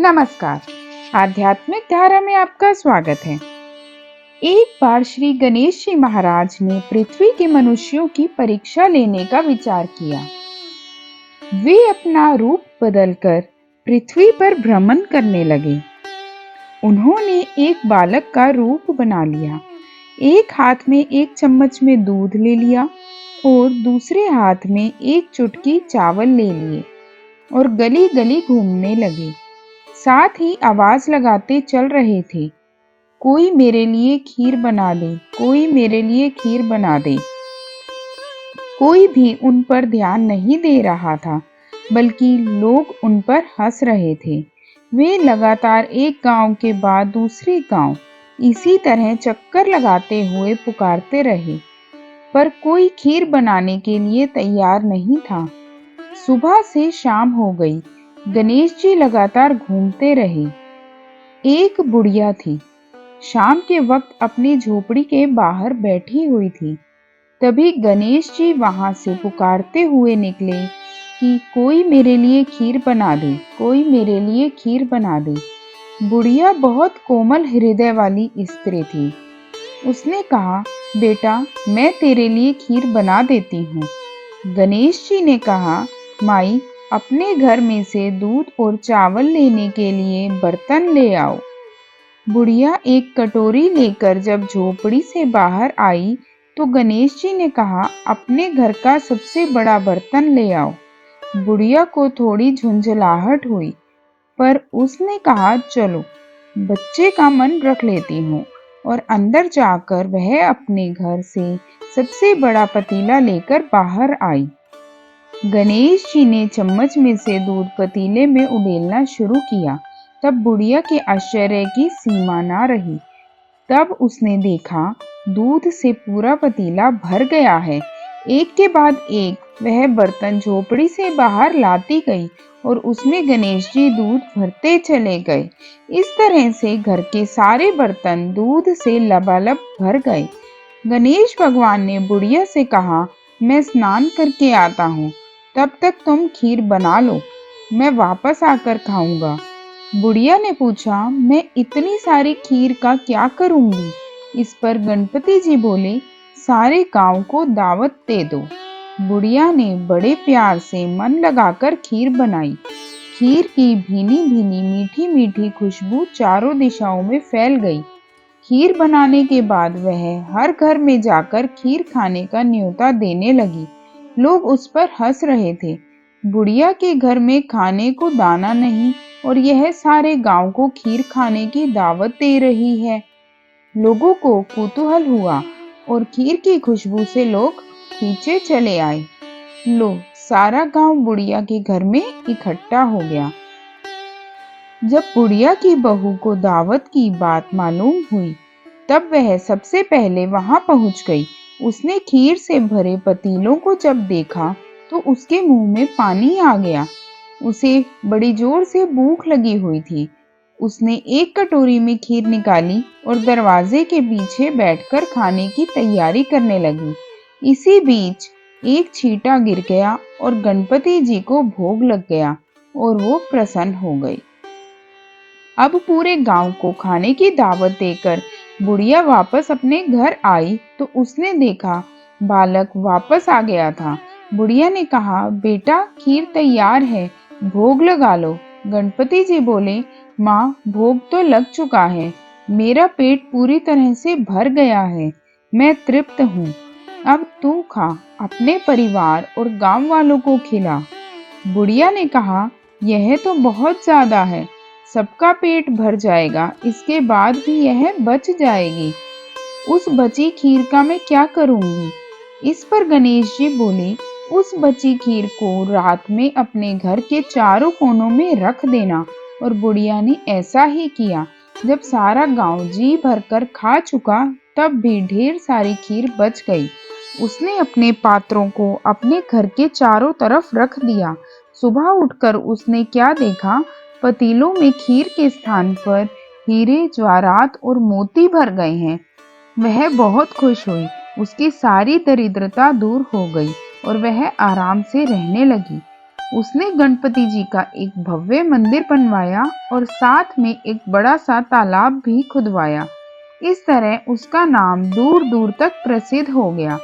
नमस्कार। आध्यात्मिक धारा में आपका स्वागत है। एक बार श्री गणेश जी महाराज ने पृथ्वी के मनुष्यों की परीक्षा लेने का विचार किया। वे अपना रूप बदलकर पृथ्वी पर भ्रमण करने लगे। उन्होंने एक बालक का रूप बना लिया। एक हाथ में एक चम्मच में दूध ले लिया और दूसरे हाथ में एक चुटकी चावल ले लिए और गली गली घूमने लगे। साथ ही आवाज लगाते चल रहे थे, कोई मेरे लिए खीर बना दे, कोई मेरे लिए खीर बना दे। कोई भी उन पर ध्यान नहीं दे रहा था, बल्कि लोग उन पर हंस रहे थे। वे लगातार एक गांव के बाद दूसरे गांव इसी तरह चक्कर लगाते हुए पुकारते रहे, पर कोई खीर बनाने के लिए तैयार नहीं था। सुबह से शाम हो गई। गणेश जी लगातार घूमते रहे। एक बुढ़िया थी, शाम के वक्त अपनी झोपड़ी के बाहर बैठी हुई थी। तभी गणेश जी वहां से पुकारते हुए निकले कि कोई मेरे लिए खीर बना दे, कोई मेरे लिए खीर बना दे। बुढ़िया बहुत कोमल हृदय वाली स्त्री थी। उसने कहा, बेटा मैं तेरे लिए खीर बना देती हूँ। गणेश जी ने कहा, माई अपने घर में से दूध और चावल लेने के लिए बर्तन ले आओ। बुढ़िया एक कटोरी लेकर जब झोपड़ी से बाहर आई तो गणेश जी ने कहा, अपने घर का सबसे बड़ा बर्तन ले आओ। बुढ़िया को थोड़ी झुंझलाहट हुई, पर उसने कहा, चलो बच्चे का मन रख लेती हूँ, और अंदर जाकर वह अपने घर से सबसे बड़ा पतीला लेकर बाहर आई। गणेश जी ने चम्मच में से दूध पतीले में उड़ेलना शुरू किया। तब बुढ़िया के आश्चर्य की सीमा ना रही। तब उसने देखा, दूध से पूरा पतीला भर गया है। एक के बाद एक वह बर्तन झोपड़ी से बाहर लाती गई और उसमें गणेश जी दूध भरते चले गए। इस तरह से घर के सारे बर्तन दूध से लबालब भर गए। गणेश भगवान ने बुढ़िया से कहा, मैं स्नान करके आता हूँ, तब तक तुम खीर बना लो, मैं वापस आकर खाऊंगा। बुढ़िया ने पूछा, मैं इतनी सारी खीर का क्या करूंगी? इस पर गणपति जी बोले, सारे गांव को दावत दे दो। बुढ़िया ने बड़े प्यार से मन लगाकर खीर बनाई। खीर की भीनी भीनी मीठी मीठी खुशबू चारों दिशाओं में फैल गई। खीर बनाने के बाद वह हर घर में जाकर खीर खाने का न्योता देने लगी। लोग उस पर हंस रहे थे। बुढ़िया के घर में खाने को दाना नहीं और यह सारे गांव को खीर खाने की दावत दे रही है। लोगों को कुतूहल हुआ और खीर की खुशबू से लोग खींचे चले आए। लो, सारा गांव बुढ़िया के घर में इकट्ठा हो गया। जब बुढ़िया की बहू को दावत की बात मालूम हुई, तब वह सबसे पहले वहां पहुंच गई। उसने खीर से भरे पतीलों को जब देखा तो उसके मुंह में पानी आ गया। उसे बड़ी जोर से भूख लगी हुई थी। उसने एक कटोरी में खीर निकाली और दरवाजे के पीछे बैठकर खाने की तैयारी करने लगी। इसी बीच एक छींटा गिर गया और गणपति जी को भोग लग गया और वो प्रसन्न हो गई। अब पूरे गांव को खाने की दावत देकर बुढ़िया वापस अपने घर आई तो उसने देखा, बालक वापस आ गया था। बुढ़िया ने कहा, बेटा खीर तैयार है, भोग लगा लो। गणपति जी बोले, माँ भोग तो लग चुका है, मेरा पेट पूरी तरह से भर गया है, मैं तृप्त हूँ। अब तू खा, अपने परिवार और गांव वालों को खिला। बुढ़िया ने कहा, यह तो बहुत ज्यादा है, सबका पेट भर जाएगा, इसके बाद भी यह बच जाएगी। उस बची खीर का मैं क्या करूंगी? इस पर गणेश जी बोले, उस बची खीर को रात में अपने घर के चारों कोनों में रख देना। और बुढ़िया ने ऐसा ही किया। जब सारा गांव जी भरकर खा चुका, तब भी ढेर सारी खीर बच गई। उसने अपने पात्रों को अपने घर के चारों तरफ रख दिया। सुबह उठकर उसने क्या देखा, पतीलों में खीर के स्थान पर हीरे, जवाहरात और मोती भर गए हैं। वह बहुत खुश हुई। उसकी सारी दरिद्रता दूर हो गई और वह आराम से रहने लगी। उसने गणपति जी का एक भव्य मंदिर बनवाया और साथ में एक बड़ा सा तालाब भी खुदवाया। इस तरह उसका नाम दूर दूर तक प्रसिद्ध हो गया।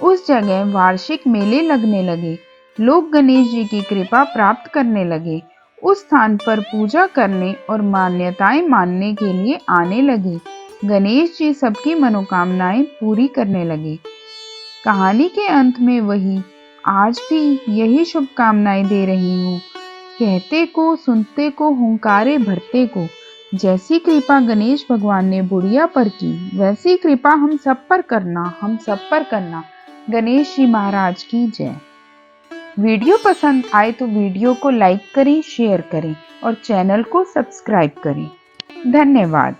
उस जगह वार्षिक मेले लगने लगे। लोग गणेश जी की कृपा प्राप्त करने लगे। उस स्थान पर पूजा करने और मान्यताएं मानने के लिए आने लगे। गणेश जी सबकी मनोकामनाएं पूरी करने लगे। कहानी के अंत में वही आज भी यही शुभकामनाएं दे रही हूँ। कहते को सुनते को हुंकारे भरते को। जैसी कृपा गणेश भगवान ने बुढ़िया पर की, वैसी कृपा हम सब पर करना, हम सब पर करना। गणेश जी महाराज की जय। वीडियो पसंद आए तो वीडियो को लाइक करें, शेयर करें और चैनल को सब्सक्राइब करें। धन्यवाद।